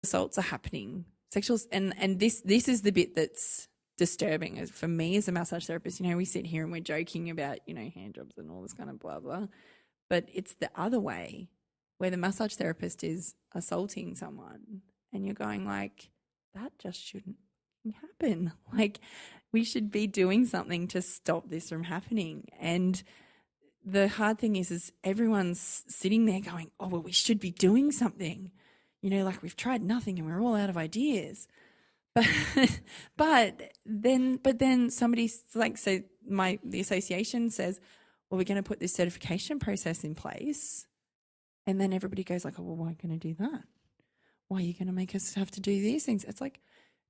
assaults are happening. And this is the bit that's disturbing for me as a massage therapist. We sit here and we're joking about, hand jobs and all this kind of blah, blah. But it's the other way where the massage therapist is assaulting someone and you're going like, that just shouldn't happen. Like, we should be doing something to stop this from happening. And the hard thing is everyone's sitting there going, oh, well, we should be doing something. Like we've tried nothing and we're all out of ideas. But then somebody's like, so the association says, well, we're going to put this certification process in place. And then everybody goes like, oh, well, why are you going to do that? Why are you going to make us have to do these things? It's like,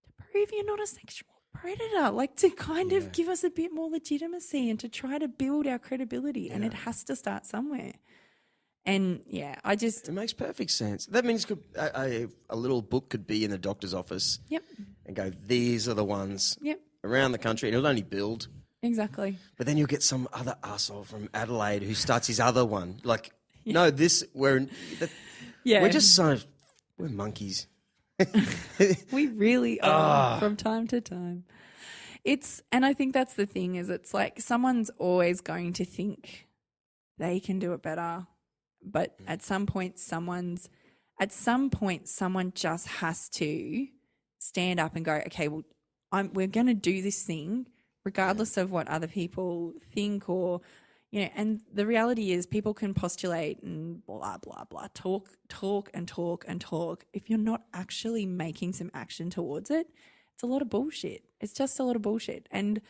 to prove you're not a sexual predator, like to kind of give us a bit more legitimacy and to try to build our credibility. Yeah. And it has to start somewhere. And it makes perfect sense. That means a little book could be in the doctor's office. Yep. And go, these are the ones around the country, and it'll only build. Exactly. But then you'll get some other arsehole from Adelaide who starts his other one. Like, no, we're just we're monkeys. We really are from time to time. And I think that's the thing, is it's like someone's always going to think they can do it better. But at some point, someone just has to stand up and go, okay, well, we're going to do this thing regardless of what other people think, or, and the reality is people can postulate and blah, blah, blah, talk and talk and talk. If you're not actually making some action towards it, it's a lot of bullshit. It's just a lot of bullshit. And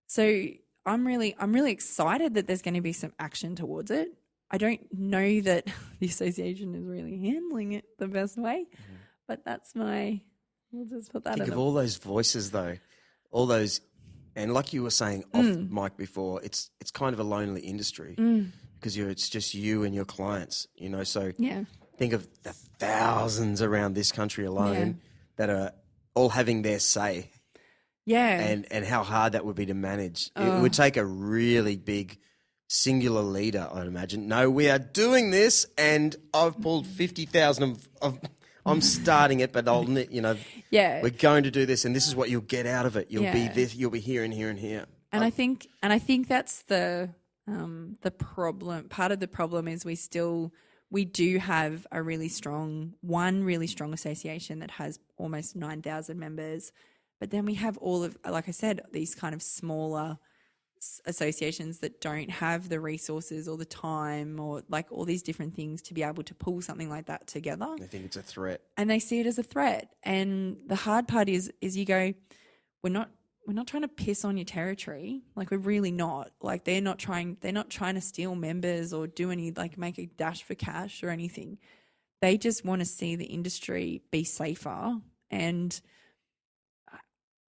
so I'm really excited that there's going to be some action towards it. I don't know that the association is really handling it the best way, but we'll just put that in. Think of all those voices though, all those, and like you were saying off mic before, it's kind of a lonely industry because it's just you and your clients, so think of the thousands around this country alone that are all having their say. Yeah. And how hard that would be to manage. It would take a really big singular leader, I'd imagine. No, we are doing this, and I've pulled 50,000 of I'm starting it, but we're going to do this, and this is what you'll get out of it. You'll be this, you'll be here and here and here. And I think that's the problem. Part of the problem is we do have a really strong association that has almost 9,000 members, but then we have all of, like I said, these kind of smaller associations that don't have the resources or the time or like all these different things to be able to pull something like that together. They think it's a threat. And they see it as a threat. And the hard part is you go, we're not trying to piss on your territory. Like, we're really not. Like, they're not trying to steal members or do any, like, make a dash for cash or anything. They just want to see the industry be safer. And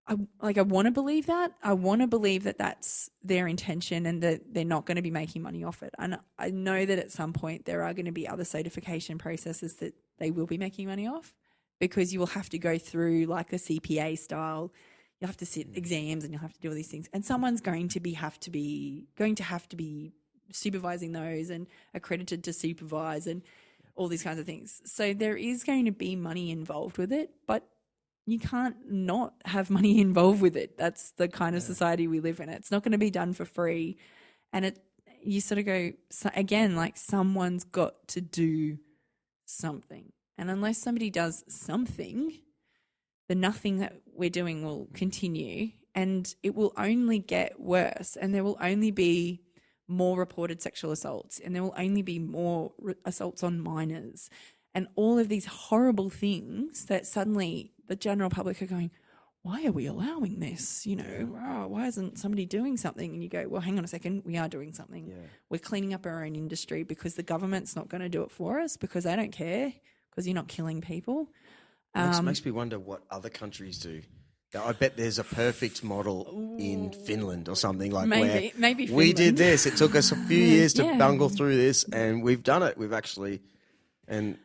I want to believe that. I want to believe that that's their intention and that they're not going to be making money off it. And I know that at some point there are going to be other certification processes that they will be making money off, because you will have to go through like a CPA style. You'll have to sit exams and you'll have to do all these things. And someone's going to have to be supervising those and accredited to supervise and all these kinds of things. So there is going to be money involved with it, but you can't not have money involved with it. That's the kind of society we live in. It's not going to be done for free. And you sort of go, again, like, someone's got to do something. And unless somebody does something, the nothing that we're doing will continue, and it will only get worse, and there will only be more reported sexual assaults, and there will only be more assaults on minors, and all of these horrible things that suddenly the general public are going, why are we allowing this? Why isn't somebody doing something? And you go, well, hang on a second, we are doing something. Yeah. We're cleaning up our own industry because the government's not going to do it for us, because they don't care, because you're not killing people. Makes me wonder what other countries do. I bet there's a perfect model in Finland or something, like maybe Finland. We did this. It took us a few years to bungle through this, and we've done it. We've actually, and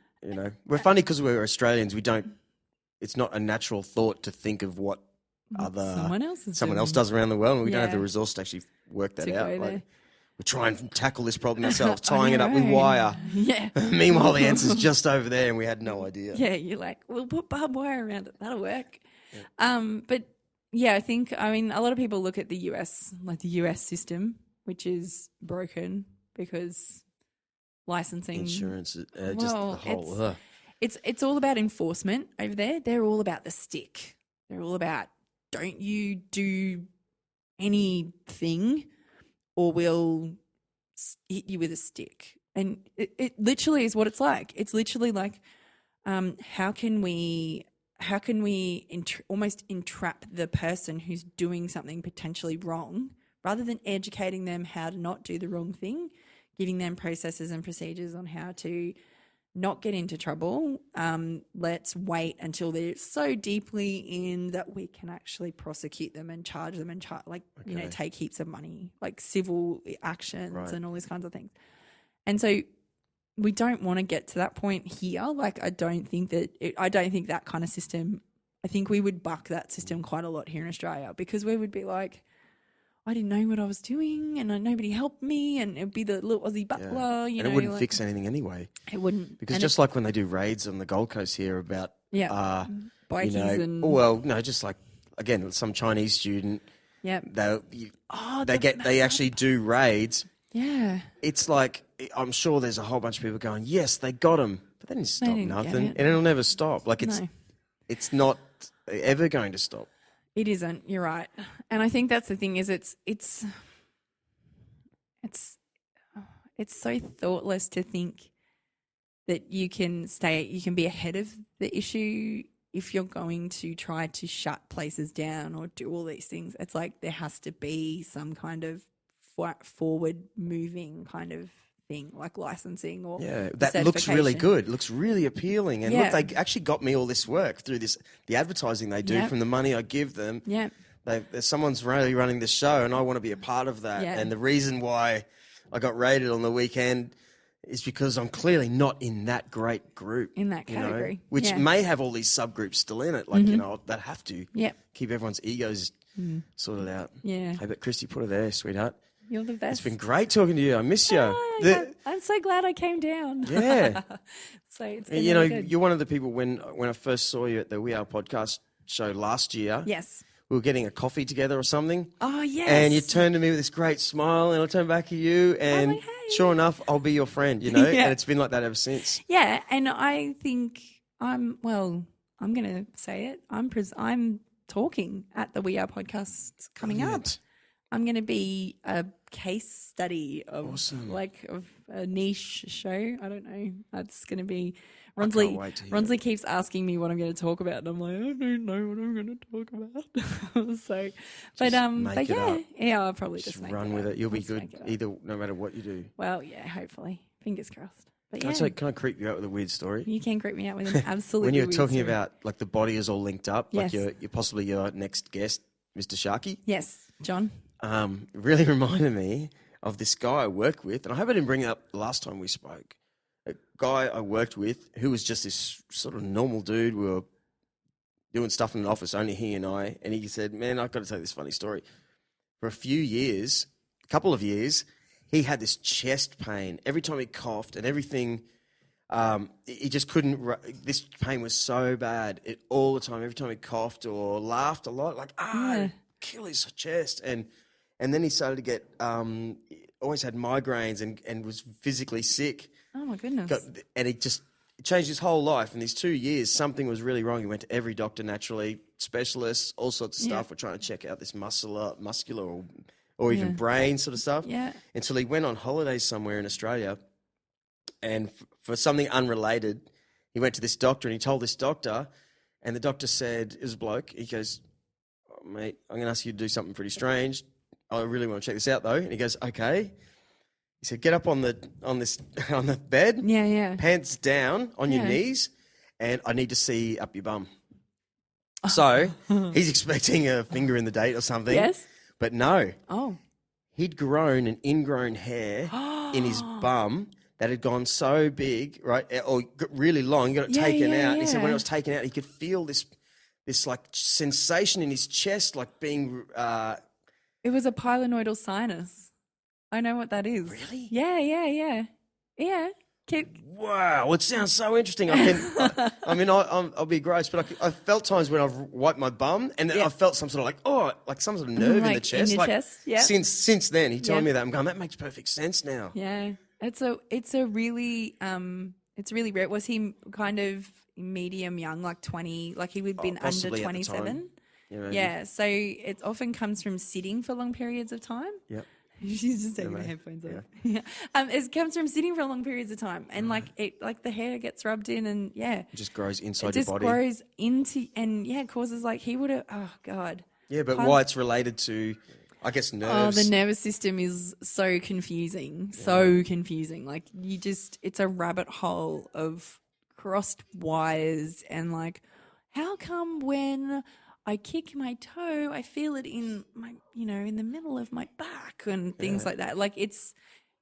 we're funny because we're Australians. We don't. It's not a natural thought to think of what someone else does around the world, and we don't have the resource to actually work that out. Like, we try and tackle this problem ourselves, tying it up with wire. Yeah. Meanwhile, the answer's just over there and we had no idea. Yeah, you're like, we'll put barbed wire around it. That'll work. But yeah, I think, I mean, a lot of people look at the US, like the US system, which is broken because licensing. Insurance, just the whole... It's all about enforcement over there. They're all about the stick. They're all about, don't you do anything or we'll hit you with a stick. And it literally is what it's like. It's literally like, how can we almost entrap the person who's doing something potentially wrong, rather than educating them how to not do the wrong thing, giving them processes and procedures on how to not get into trouble. Let's wait until they're so deeply in that we can actually prosecute them and charge them and take heaps of money, like civil actions and all these kinds of things. And so we don't want to get to that point here. Like, I don't think that kind of system, I think we would buck that system quite a lot here in Australia, because we would be like, I didn't know what I was doing and nobody helped me, and it'd be the little Aussie butler, and it wouldn't fix anything anyway. It wouldn't. Because just like when they do raids on the Gold Coast here about, bikies just like, again, some Chinese student, they actually do raids. Yeah. It's like, I'm sure there's a whole bunch of people going, yes, they got him, but they didn't stop nothing, and it'll never stop. Like, it's not ever going to stop. It isn't. You're right. And I think that's the thing, is it's so thoughtless to think that you can be ahead of the issue if you're going to try to shut places down or do all these things. It's like there has to be some kind of forward moving kind of thing, like licensing or that looks really good, looks really appealing, and look, they actually got me all this work through the advertising they do from the money I give them. Someone's really running this show and I want to be a part of that, and the reason why I got rated on the weekend is because I'm clearly not in that great group, in that category, which may have all these subgroups still in it, like that have to keep everyone's egos sorted out. Hey, but Kristie, put it there, sweetheart. You're the best. It's been great talking to you. I miss you. I'm so glad I came down. Yeah. So it's been really good. You're one of the people when I first saw you at the We Are podcast show last year. Yes. We were getting a coffee together or something. Oh, yes. And you turned to me with this great smile, and I turned back at you, and like, hey. Sure enough, I'll be your friend, and it's been like that ever since. Yeah, and I think I'm going to say it. I'm talking at the We Are podcast coming up. I'm going to be a case study of of a niche show. I don't know. That's going to be Ronsley keeps asking me what I'm going to talk about, and I'm like, I don't know what I'm going to talk about. So, but I'll probably just run with it. You'll be good either, no matter what you do. Well, yeah, hopefully, fingers crossed. But can I creep you out with a weird story? You can creep me out with an absolutely when you were weird talking story. about like the body is all linked up, yes. like you're possibly your next guest, Mr. Sharkey. Yes, John. It really reminded me of this guy I work with, and I hope I didn't bring it up the last time we spoke. A guy I worked with who was just this sort of normal dude. We were doing stuff in an office, only he and I, and he said, man, I've got to tell you this funny story. For a couple of years, he had this chest pain. Every time he coughed and everything, he just couldn't, this pain was so bad all the time. Every time he coughed or laughed a lot, kill his chest. And then he started to get, always had migraines and was physically sick. Oh, my goodness. And it changed his whole life. In these 2 years, something was really wrong. He went to every doctor naturally, specialists, all sorts of stuff. We're trying to check out this muscular or even brain sort of stuff. Yeah. Until he went on holidays somewhere in Australia. And for something unrelated, he went to this doctor and he told this doctor, and the doctor said, it was a bloke, he goes, oh, mate, I'm going to ask you to do something pretty strange. I really want to check this out, though. And he goes, okay. He said, get up on the bed, pants down on your knees, and I need to see up your bum. So he's expecting a finger in the date or something. Yes. But no. Oh. He'd grown an ingrown hair in his bum that had gone so big, right, or really long. He got it taken out. He said when it was taken out, he could feel this like sensation in his chest, like being... it was a pylenoidal sinus. I know what that is. Really? Yeah. Wow, it sounds so interesting. I'll be gross, but I felt times when I've wiped my bum and I felt some sort of like some sort of nerve in the chest. In your chest, yeah. Since then, he telling me that, I'm going, that makes perfect sense now. Yeah, it's a really it's really rare. Was he kind of medium young, like 20? Like he would have been under 27. Yeah, so it often comes from sitting for long periods of time. Yep. She's just taking her headphones off. Yeah. It comes from sitting for long periods of time, and like the hair gets rubbed in, and it just grows inside your body. It just grows into, and causes like he would have. Oh God. Yeah, but why it's related to, I guess, nerves. Oh, the nervous system is so confusing, so confusing. Like it's a rabbit hole of crossed wires, and like, how come when I kick my toe, I feel it in my, in the middle of my back and things like that. Like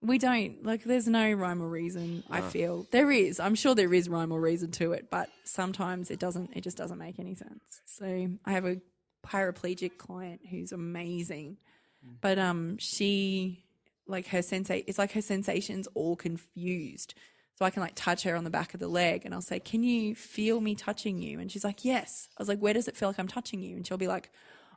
there's no rhyme or reason. No. I feel there is. I'm sure there is rhyme or reason to it, but sometimes it just doesn't make any sense. So I have a paraplegic client who's amazing, but she, like her it's like her sensations all confused. So I can like touch her on the back of the leg and I'll say, can you feel me touching you? And she's like, yes. I was like, where does it feel like I'm touching you? And she'll be like,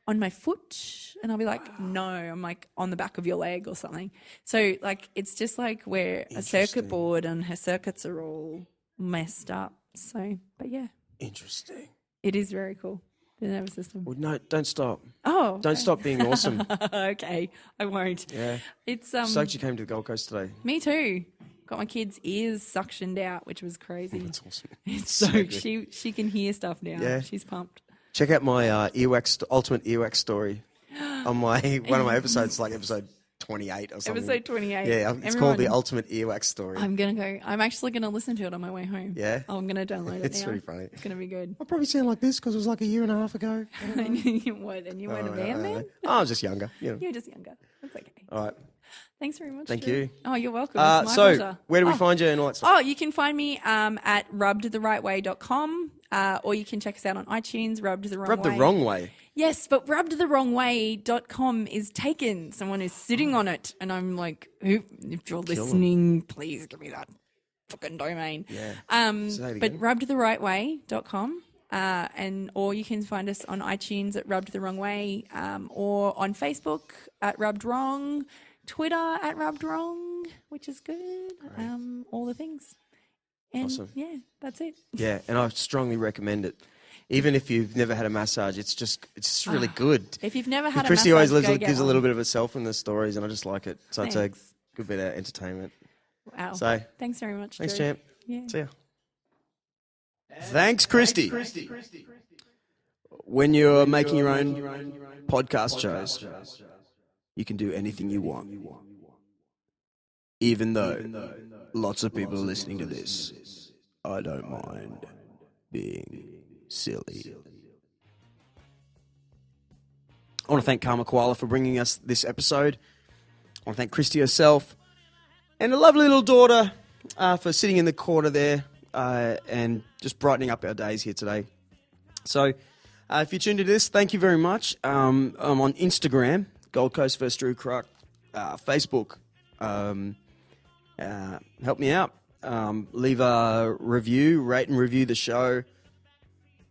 on my foot. And I'll be like, no, I'm like on the back of your leg or something. So like, it's just like where a circuit board and her circuits are all messed up. So, but yeah. Interesting. It is very cool. The nervous system. Well, no, don't stop. Oh. Don't stop being awesome. Okay. I won't. Yeah. It's, stoked you came to the Gold Coast today. Me too. Got my kid's ears suctioned out, which was crazy. That's awesome. It's so she can hear stuff now. Yeah. She's pumped. Check out my ultimate earwax story on one of my episodes, like episode 28 or something. Episode 28. Yeah, it's called the ultimate earwax story. I'm actually gonna listen to it on my way home. Yeah, I'm gonna download it. It's pretty funny. It's gonna be good. I'll probably sound like this because it was like a year and a half ago. What? And you weren't a band then? I was just younger. You were just younger. That's okay. All right. Thanks very much. Thank you. Oh, you're welcome. It's my pleasure. Where do we find you and all that stuff? Oh, you can find me at rubbedtherightway.com, or you can check us out on iTunes, Rubbed the Wrong Way. Rubbed the Wrong Way? Yes, but rubbedtherwrongway.com is taken. Someone is sitting on it, and I'm like, if you're listening, please give me that fucking domain. Yeah. But rubbedtherightway.com. Or you can find us on iTunes at Rubbed the Wrong Way, or on Facebook at Rubbed Wrong, Twitter at Rubbed Wrong, which is good. All the things. And awesome. Yeah, that's it. Yeah, and I strongly recommend it. Even if you've never had a massage, it's just really good. If you've never had a Kristie massage, always gives a little bit of herself in the stories, and I just like it. So It's a good bit of entertainment. Wow. So thanks very much. Thanks, Drew. champ. Yeah. See ya. Thanks, Kristie. When you're making your own podcast shows, you can do anything you want. Even though lots of people are listening to this, I don't mind being silly. I want to thank Karma Koala for bringing us this episode. I want to thank Kristie herself and a lovely little daughter for sitting in the corner there and just brightening up our days here today. So if you're tuned to this, thank you very much. I'm on Instagram, Gold Coast vs. Drew Kruk, Facebook. Help me out. Leave a review, rate and review the show.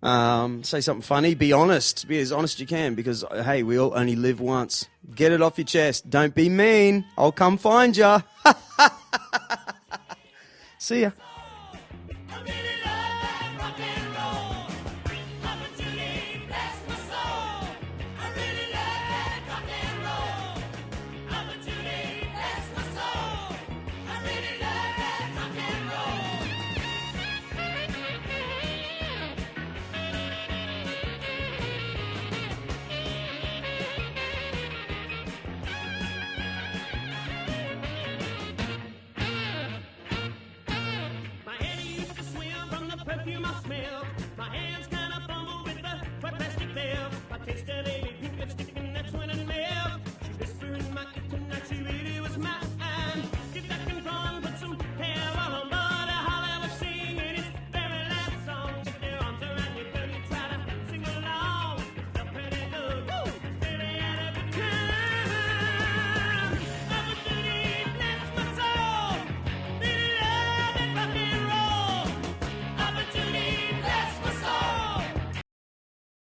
Say something funny. Be honest. Be as honest as you can because, hey, we all only live once. Get it off your chest. Don't be mean. I'll come find ya. See ya. Perfume I smell